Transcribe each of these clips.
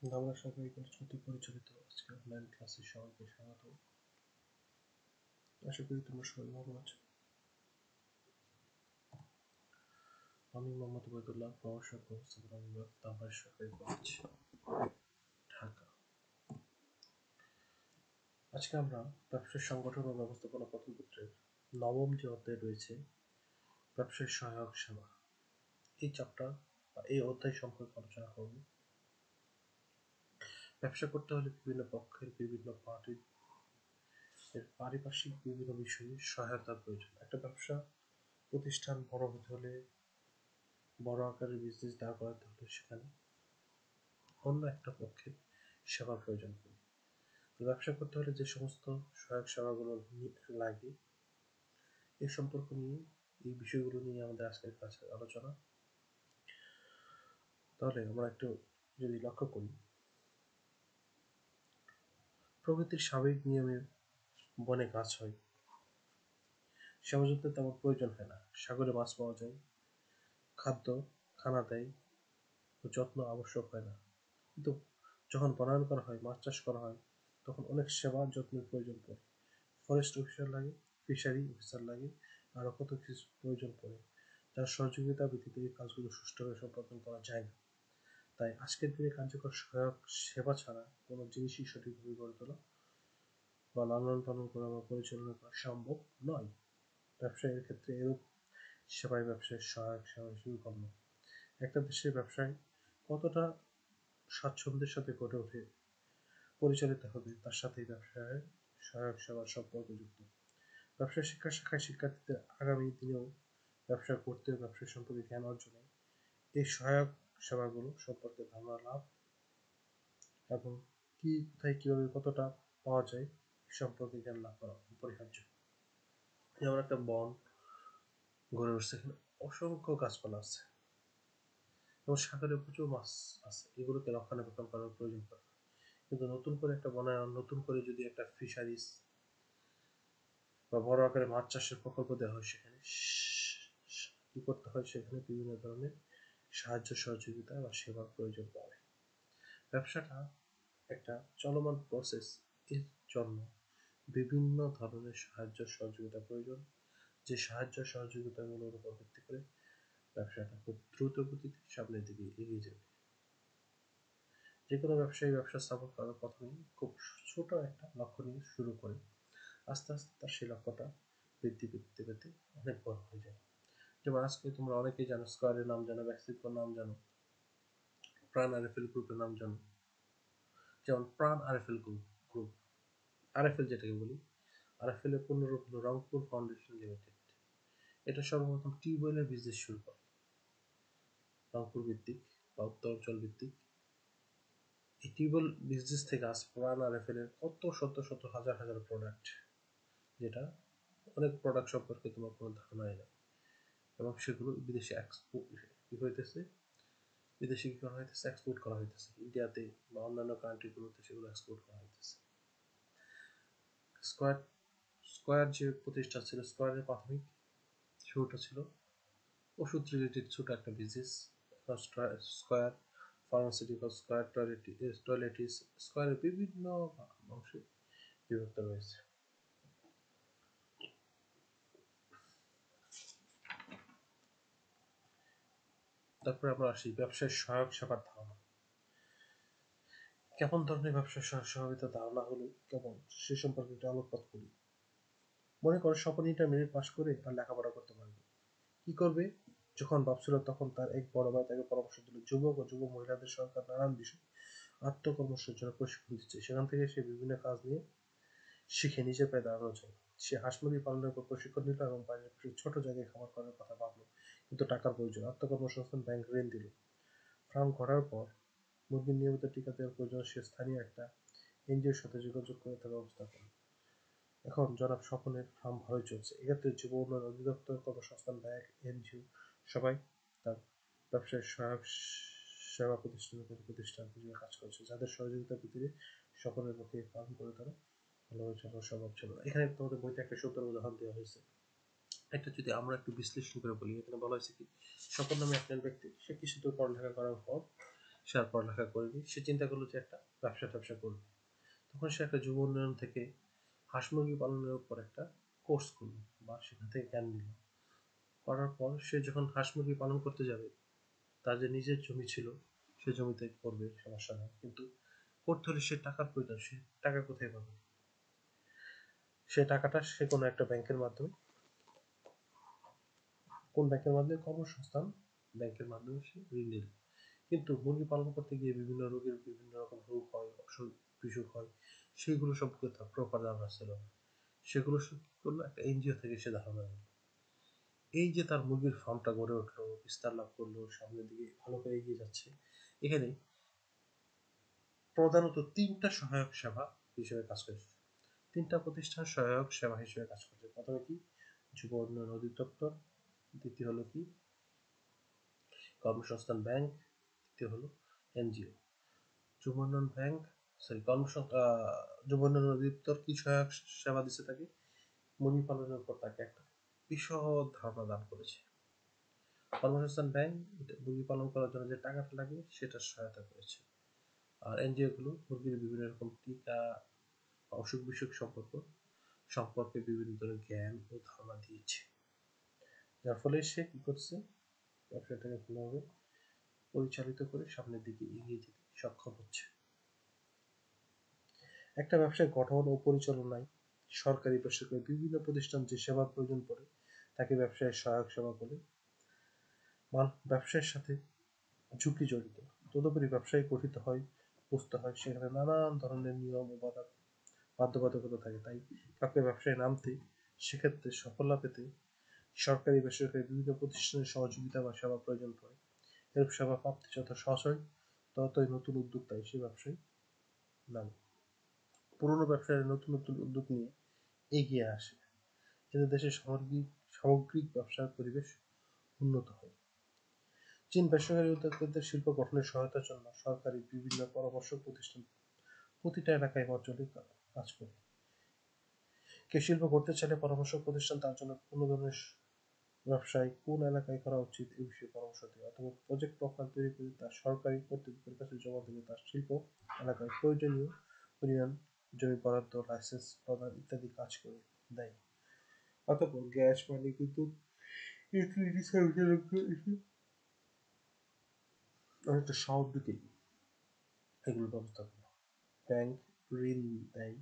আমরা সবাই কলেজ পরিচালিত আজকে অনলাইন ক্লাসে সবাইকে স্বাগত। আশা করি তোমরা সবাই ভালো আছো। আমি মোহাম্মদ ওবায়দুল্লাহ, প্রভাষক ব্যবস্থাপনা বিভাগ, তারপরে সরকারি কলেজ, ঢাকা। আজকে আমরা ব্যবসায় সংগঠন ও ব্যবস্থাপনা প্রথম পত্রের নবম যে অধ্যায় রয়েছে ব্যবসায় সহায়ক সেবা, এই চ্যাপ্টার বা এই অধ্যায় সম্পর্কে আলোচনা করব। ব্যবসা করতে হলে বিভিন্ন পক্ষের বিভিন্ন পার্টির পারিপার্শ্বিক বিভিন্ন বিষয়ে সহায়তার প্রয়োজন। একটা ব্যবসা প্রতিষ্ঠান বড় হতে হলে, বড় আকারের বিজনেস দাঁড় করাতে হলে সেখানে অন্য একটা পক্ষের সেবার প্রয়োজন পড়ে। ব্যবসা করতে হলে যে সমস্ত সহায়ক সেবাগুলো লাগে এই সম্পর্ক নিয়ে, এই বিষয়গুলো নিয়ে আমাদের আজকের কাছে আলোচনা। তাহলে আমরা একটু যদি লক্ষ্য করি, প্রকৃতির স্বাভাবিক নিয়মে বনে গাছ হয়, সেবা যত্নের তেমন প্রয়োজন হয় না। সাগরে মাছ পাওয়া যায়, খানা দেয় ও যত্ন আবশ্যক হয় না। কিন্তু যখন বনায়ন করা হয়, মাছ চাষ করা হয়, তখন অনেক সেবা যত্নের প্রয়োজন পড়ে। ফরেস্ট অফিসার লাগে, ফিশারি অফিসার লাগে, আরও কত কিছু প্রয়োজন পড়ে, যার সহযোগিতা ব্যতীত এই কাজগুলো সুষ্ঠুভাবে সম্পাদন করা যায় না। তাই আজকের দিনে কার্যকর সহায়ক সেবা ছাড়া কোনো জিনিসই সঠিকভাবে গড়ে তোলা বা লালন পালন করা বা পরিচালনা করা সম্ভব নয়। ব্যবসায়ের ক্ষেত্রে এরূপ সেবাই ব্যবসায়ের সহায়ক সেবা হিসেবে গণ্য। একটা দেশের ব্যবসায় কতটা স্বাচ্ছন্দ্যের সাথে গড়ে ওঠে পরিচালিত হবে তার সাথেই ব্যবসায়ের সহায়ক সেবার সম্পর্ক যুক্ত। ব্যবসা শিক্ষা শাখায় শিক্ষার্থীদের আগামী দিনেও ব্যবসা করতে ও ব্যবসা সম্পর্কে জ্ঞান অর্জনে এই সহায়ক সেবাগুলো সম্পর্কে ধারণা লাভ এবং কোথায় কিভাবে কতটা পাওয়া যায় এ সম্পর্কে জ্ঞান লাভ করা অপরিহার্য। যেমন একটা বন গড়ে উঠছে, এখানে অসংখ্য গাছপালা আছে এবং সাগরে প্রচুর মাছ আছে, এগুলোকে রক্ষণাবেক্ষণ করার প্রয়োজন পড়ে। কিন্তু নতুন করে একটা বনায়ন, নতুন করে যদি একটা ফিশারিজ বা বড় আকারে মাছ চাষের প্রকল্প দেওয়া হয়, সেখানে কি করতে হয়, সেখানে বিভিন্ন ধরনের সাহায্য সহযোগিতা বা সেবার প্রয়োজন পড়ে। ব্যবসাটা একটা চলমান প্রসেস, এর জন্য বিভিন্ন ধরনের সাহায্য সহযোগিতা প্রয়োজন, যে সাহায্য সহযোগিতাগুলোর উপর ভিত্তি করে ব্যবসাটা খুব দ্রুত গতিতে সামনের দিকে এগিয়ে যাবে। যে কোনো ব্যবসায়ী ব্যবসা স্থাপন করার প্রথমে খুব ছোট একটা লক্ষ্য নিয়ে শুরু করে আস্তে আস্তে তার সেই লক্ষ্যটা বৃদ্ধি পেতে পেতে অনেক বড় হয়ে যায়। যেমন আজকে তোমরা অনেকেই জানো, স্কয়ারের নাম জানো, ব্যাক্সিমকোর নাম জানো, প্রাণ আরএফএল গ্রুপের নাম জানো। যেমন প্রাণ আরএফএল গ্রুপ, আরএফএল যেটাকে বলি, আরএফএল এর পূর্ণরূপ হলো রংপুর ফাউন্ডেশন লিমিটেড। এটা সর্বপ্রথম টিউবওয়েলের বিজনেস শুরু করে, রংপুর ভিত্তিক বা উত্তর অঞ্চল ভিত্তিক। এই টিউবওয়েল বিজনেস থেকে আজ প্রাণ আরএফএল এর কত শত শত হাজার হাজার প্রোডাক্ট, যেটা অনেক প্রোডাক্ট সম্পর্কে তোমার কোনো ধারণাই নেই, এবং সেগুলো বিদেশে এক্সপোর্ট কি হইতেছে, বিদেশে কি করা হইতেছে, এক্সপোর্ট করা হইতেছে, ইন্ডিয়াতে বা অন্যান্য কান্ট্রিগুলোতে সেগুলো এক্সপোর্ট করা হইতেছে। স্কয়ার যে প্রতিষ্ঠান ছিল, স্কয়ারের প্রাথমিক শুরুটা ছিল ওষুধ রিলেটেড ছোট একটা business. Square pharmaceutical, Square toiletries, স্কয়ারের বিভিন্ন অংশে বিভক্ত রয়েছে। তারপরে আমরা আসি ব্যবসায় সহায়ক সেবার ধারণা। কেমন ধরনের ব্যবসায় সহযোগিতার ধারণা হলো কেমন, সে সম্পর্কে একটু আলোকপাত করি। মনে করো স্বপন ইন্টারমিডিয়েট পাশ করে আর লেখাপড়া করতে পারবে, কি করবে? যখন ভাবছিল তখন তার এক বড় ভাই তাকে পরামর্শ দিল, যুবক ও যুব মহিলাদের সরকার নানান বিষয় আত্মকর্মসের জন্য প্রশিক্ষণ দিচ্ছে, সেখান থেকে সে বিভিন্ন কাজ নিয়ে শিখে নিজের পায়ে দাঁড়ানো যায়। সে হাঁস মুরগি পালনের উপর প্রশিক্ষণ নিল এবং বাড়ির পাশে ছোট জায়গায় খামার করার কথা ভাবলো, কিন্তু টাকার প্রয়োজন। আত্মকর্মসংস্থান ব্যাংক ঋণ দিল। ফার্ম করার পর মুরগির নিয়মিত টিকা দেওয়ার প্রয়োজন, সে স্থানীয় একটা এনজিওর সাথে যোগাযোগ করে তার ব্যবস্থা করে। এখন জনাব স্বপনের ফার্ম ভালোই চলছে। এক্ষেত্রে যুব উন্নয়ন অধিদপ্তর, কর্মসংস্থান ব্যাংক, এনজিও সবাই তার ব্যবসায় সহায়ক সেবা প্রতিষ্ঠান হিসেবে কাজ করছে, যাদের সহযোগিতার ভিত্তিতে স্বপনের পক্ষে ফার্ম করে তারা ভালোভাবে চালানো সম্ভব ছিল। এখানে তোমাদের বইতে একটা সুন্দর উদাহরণ দেওয়া হয়েছে। একটা যদি আমরা একটু বিশ্লেষণ করে বলি, এখানে বলা হয়েছে কি, স্বপন নামে একজন ব্যক্তি, সে কিছু দূর পড়ালেখা করার পর সে আর পড়ালেখা করেনি, সে চিন্তা করলো যে একটা ব্যবসা করবে। তখন সে একটা যুব উন্নয়ন থেকে হাঁস মুরগি পালনের উপর একটা কোর্স করলো বা সেখান থেকে জ্ঞান নিল। করার পর সে যখন হাঁস মুরগি পালন করতে যাবে, তার যে নিজের জমি ছিল সে জমিতে করবে, সমস্যা নেই, কিন্তু করতে হলে সে টাকার প্রয়োজন, সে টাকা কোথায় পাবে? সে টাকাটা সে কোনো একটা ব্যাংকের মাধ্যমে, কোন ব্যাংকের মাধ্যমে? কর্মসংস্থান ব্যাংকের মাধ্যমে সে ঋণ নিল। কিন্তু মুরগি পালন করতে গিয়ে বিভিন্ন রোগের বিভিন্ন রকম রোগ হয়, অসুখ বিসুখ হয়, সেইগুলো সম্পর্কে তার প্রপার ধারণা ছিল না। সেগুলো করলো একটা এনজিও থেকে সে ধারণা নিল। এই যে তার মুরগির ফার্মটা গড়ে উঠলো, বিস্তার লাভ করলো, সামনের দিকে ভালো করে এগিয়ে যাচ্ছে, এখানে প্রধানত তিনটা সহায়ক সেবা হিসেবে কাজ করছে, তিনটা প্রতিষ্ঠান সহায়ক সেবা হিসেবে কাজ করছে। প্রথমে কি? যুব উন্নয়ন অধিদপ্তর, দ্বিতীয় হলো কি কর্মসংস্থান ব্যাংক, তৃতীয় হলো এনজিও। যুব উন্নয়ন ব্যাংক, সরি যুব উন্নয়ন অধিদপ্তর কি সহায়ক সেবা দিচ্ছে তাকে? মুরগি পালনের উপর তাকে একটা বিশদ ধারণা দান করেছে। কর্মসংস্থান ব্যাংক মুরগি পালন করার জন্য যে টাকাটা লাগে সেটা সহায়তা করেছে। আর এনজিও গুলো মুরগির বিভিন্ন রকম টিকা, অসুখ বিসুখ সম্পর্কে বিভিন্ন ধরনের জ্ঞান ও ধারণা দিয়েছে, যার ফলে সে কি করছে? ব্যবসাটাকে ভালোভাবে পরিচালিত করে সামনের দিকে এগিয়ে যেতে সক্ষম হচ্ছে। একটা ব্যবসায় গঠন ও পরিচালনায় সরকারি বেসরকারি বিভিন্ন প্রতিষ্ঠান যে সেবার প্রয়োজন পড়ে তাকে ব্যবসায়ের সহায়ক সেবা বলে। ব্যবসায়ের সাথে ঝুঁকি জড়িত, তদুপরি ব্যবসায়ী গঠিত হয়, বুঝতে হয়, সেখানে নানান ধরনের নিয়ম ও বাধ্যবাধকতা থাকে। তাই কাউকে ব্যবসায় নামতে, সেক্ষেত্রে সফলতা পেতে সরকারি বেসরকারি বিভিন্ন প্রতিষ্ঠানের সহযোগিতা বা সেবা প্রয়োজন পড়ে। এরূপ সেবা প্রাপ্তি যত সহজ হয়, ততই নতুন উদ্যোক্তা এসে ব্যবসায় নামে। পুরনো ব্যবসায়ীরা নতুন নতুন উদ্যোগ নিয়ে এগিয়ে আসে, এতে দেশের সামগ্রিক ব্যবসার পরিবেশ উন্নত হয়। চীন বেসরকারি উদ্যোক্তাদের শিল্প গঠনের সহায়তার জন্য সরকারি বিভিন্ন পরামর্শ প্রতিষ্ঠান প্রতিটা এলাকায় বা অঞ্চলে কাজ করে। কেউ শিল্প করতে চাইলে পরামর্শ প্রতিষ্ঠান তার জন্য কোনো ধরনের ব্যবসায় কোন এলাকায় করা উচিত এ বিষয়ে পরামর্শ দেয়, অথবা প্রজেক্ট প্রোফাইল তৈরি করে তার সরকারি কর্তৃপক্ষের কাছে জমা দিলে তার শিল্প এলাকায় প্রয়োজনীয় পরিমাণ জমি বরাদ্দ, লাইসেন্স প্রদান ইত্যাদি কাজ করে দেয়। অতঃপর গ্যাস, পানি, বিদ্যুৎ ইউটিলিটি সার্ভিসের অনেকটা সহযোগী এগুলো ব্যবস্থা করে। ব্যাংক ঋণ দেয়,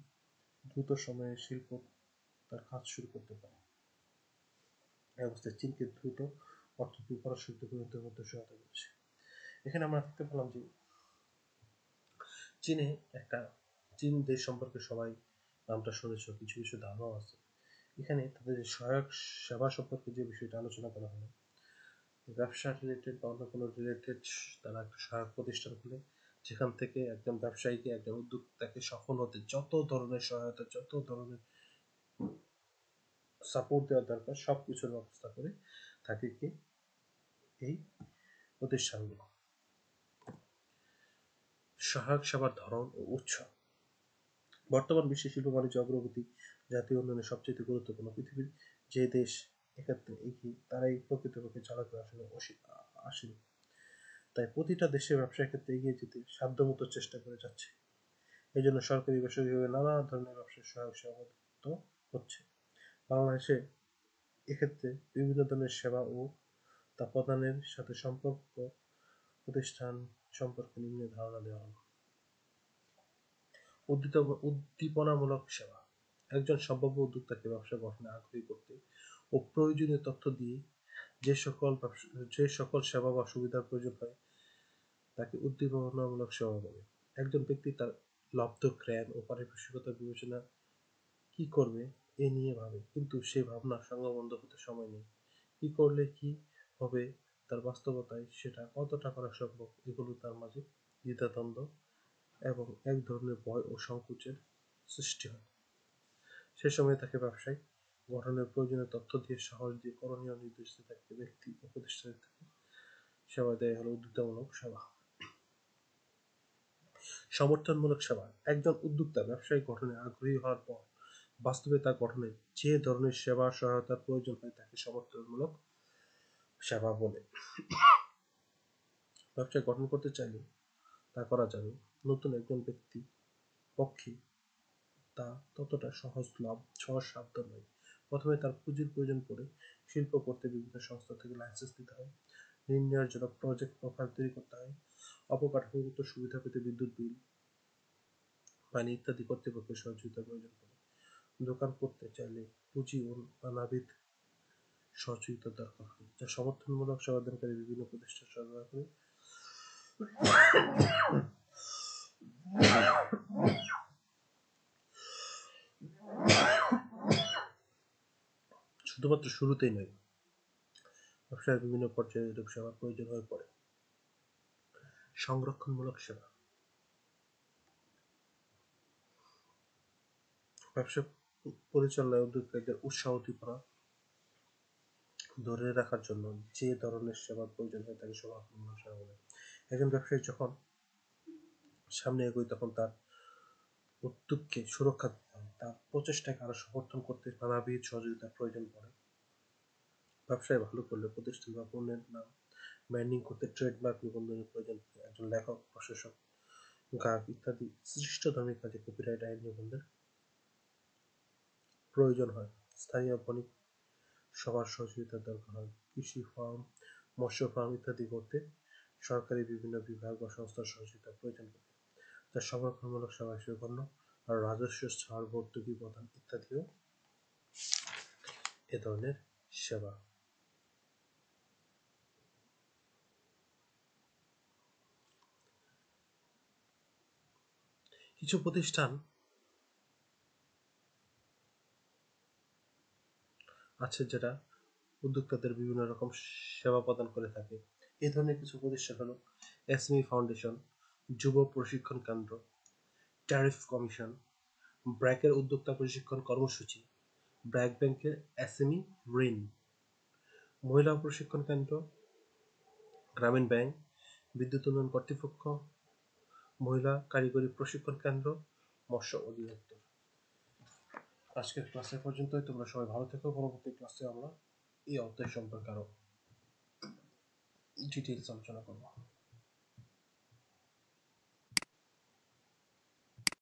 দ্রুত সময়ে শিল্প তার কাজ শুরু করতে পারে। এই অবস্থায় চীনকে দ্রুত অর্থনৈতিক পরাশক্তিতে পরিণত করতে সহায়তা করেছে। এখানে আমরা দেখতে পেলাম যে চীন দেশ সম্পর্কে সবাই নামটা শুনেছ, কিছু কিছু ধারণা আছে। এখানে তাদের যে সহায়ক সেবা সম্পর্কে যে বিষয়টা আলোচনা করা হলো, ব্যবসা রিলেটেড বা অন্য কোনো রিলেটেড, তারা একটা সহায়ক প্রতিষ্ঠান খুলে যেখান থেকে একজন ব্যবসায়ীকে, একজন উদ্যোক্তাকে সফল হতে যত ধরনের সহায়তা, যত ধরনের সাপোর্ট দেওয়া দরকার সব কিছুর ব্যবস্থা করে থাকে কি এই প্রতিষ্ঠানগুলো। সহায়ক সেবার ধরন ও উৎস। বর্তমান বিশ্বে শিল্প বাণিজ্য অগ্রগতি জাতীয় উন্নয়নের সবচেয়ে গুরুত্বপূর্ণ। পৃথিবীর যে দেশ এক্ষেত্রে এগিয়ে তারাই প্রকৃতপক্ষে চালাতে আসেন। তাই প্রতিটা দেশের ব্যবসার ক্ষেত্রে এগিয়ে যেতে সাধ্যমতো চেষ্টা করে যাচ্ছে। এই জন্য সরকারি বেসরকারি নানা ধরনের ব্যবসার সহায়ক সেবা হচ্ছে। বাংলাদেশে এক্ষেত্রে বিভিন্ন ধরনের সেবা ও তা প্রদানের সাথে সম্পর্ক প্রতিষ্ঠান সম্পর্কে নিম্ন ধারণা দেওয়া হলো। উদ্দীপনামূলক সেবা। একজন সম্ভাব্য উদ্যোক্তাকে ব্যবসা গঠনে আগ্রহী করতে ও প্রয়োজনীয় তথ্য দিয়ে যে সকল সেবা বা সুবিধার প্রয়োজন হয় তাকে উদ্দীপনামূলক সেবা বলে। একজন ব্যক্তি তার লব্ধ জ্ঞান ও পারিপার্শ্বিকতা বিবেচনা কি করবে এ নিয়ে ভাবে, কিন্তু সেই ভাবনা সংঘবদ্ধ হতে সময় নেই। কি করলে কি হবে তার বাস্তবতায় সেটা কতটা করা সম্ভব, এগুলো তার মাঝে দ্বিধাদ্বন্দ্ব এবং এক ধরনের ভয় ও সংকোচের সৃষ্টি হয়। সে সময় তাকে ব্যবসায় গঠনের প্রয়োজনীয় তথ্য দিয়ে সাহস দিয়ে করণীয় নির্দেশ দিয়ে তাকে ব্যক্তি ও প্রতিষ্ঠানের থেকে সেবা দেয় হলো উদ্যোক্তামূলক সেবা। সমর্থনমূলক সেবা। একজন উদ্যোক্তা ব্যবসায়িক গঠনে আগ্রহী হওয়ার পর বাস্তবে তার গঠনে যে ধরনের সেবা সহায়তার প্রয়োজন হয় তাকে সমর্থনমূলক সেবা বলে। ব্যবসা গঠন করতে চাইলে তা করা যাবে। নতুন একজন ব্যক্তি পক্ষে তা ততটা সহজসাধ্য নয়। প্রথমে তার পুঁজির প্রয়োজন পড়ে। শিল্প করতে বিভিন্ন সংস্থা থেকে লাইসেন্স নিতে হয়, ঋণ নেওয়ার জন্য প্রজেক্ট প্রোফাইল তৈরি করতে হয়, অবকাঠামোগত সুবিধা পেতে বিদ্যুৎ বিল, পানি ইত্যাদি কর্তৃপক্ষের সহযোগিতার প্রয়োজন পড়ে। দোকান করতে চাইলে পুঁজি ও নানাবিধ সহযোগিতার দরকার হয়, যা সমর্থনমূলক সেবাদানকারী বিভিন্ন প্রতিষ্ঠান সরবরাহ করে। শুধুমাত্র শুরুতেই নয়, ব্যবসায়ের বিভিন্ন পর্যায়ে এরূপ সেবার প্রয়োজন হয়ে পড়ে। সংরক্ষণমূলক সেবা। ব্যবসা পরিচালনায় উদ্যোক্তাদের উৎসাহ উদ্দীপনা ধরে রাখার জন্য যে ধরনের সেবার প্রয়োজন হয় তাকে সংরক্ষণমূলক সেবা বলে। একজন ব্যবসায়ী যখন সামনে এগোয় তখন তার উদ্যোগকে সুরক্ষা দিতে হয়, তার প্রচেষ্টাকে আরো সমর্থন করতে নানাবিধ সহযোগিতার প্রয়োজন পড়ে। ব্যবসায় ভালো করলে প্রতিষ্ঠান বা পণ্যের নাম ব্র্যান্ডিং করতে ট্রেডমার্ক নিবন্ধনের প্রয়োজন পড়ে। একজন লেখক, প্রশাসক, গায়ক ইত্যাদি সৃষ্টধর্মী কাজে কপিরাইট আইন নিবন্ধের প্রয়োজন হয়। স্থানীয় বণিক সবার সহযোগিতার দরকার হয়। কৃষি ফার্ম, মৎস্য ফার্ম ইত্যাদি করতে সরকারি বিভিন্ন বিভাগ বা সংস্থার সহযোগিতার প্রয়োজন পড়ে, যা সংরক্ষণমূলক সেবা হিসেবে গণ্য। আর রাজস্ব ছাড়, ভর্তুকি প্রদান ইত্যাদিও এ ধরনের সেবা। কিছু প্রতিষ্ঠান আছে যেটা উদ্যোক্তাদের বিভিন্ন রকম সেবা প্রদান করে থাকে। এই ধরনের কিছু প্রতিষ্ঠান হলো এসএমই ফাউন্ডেশন, যুব প্রশিক্ষণ কেন্দ্র, ট্যারিফ কমিশন, ব্র্যাকের উদ্যোক্তা প্রশিক্ষণ কর্মসূচি, ব্র্যাক ব্যাংকের এসএমই ঋণ, মহিলা প্রশিক্ষণ কেন্দ্র, গ্রামীণ ব্যাংক, বিদ্যুৎ উন্নয়ন কর্তৃপক্ষ, মহিলা কারিগরি প্রশিক্ষণ কেন্দ্র, মৎস্য অধিদপ্তর। আজকের ক্লাসে পর্যন্তই। তোমরা সবাই ভালো থেকো। পরবর্তী ক্লাসে আমরা এই অধ্যায় সম্পর্কে আরো ডিটেইলস আলোচনা করব।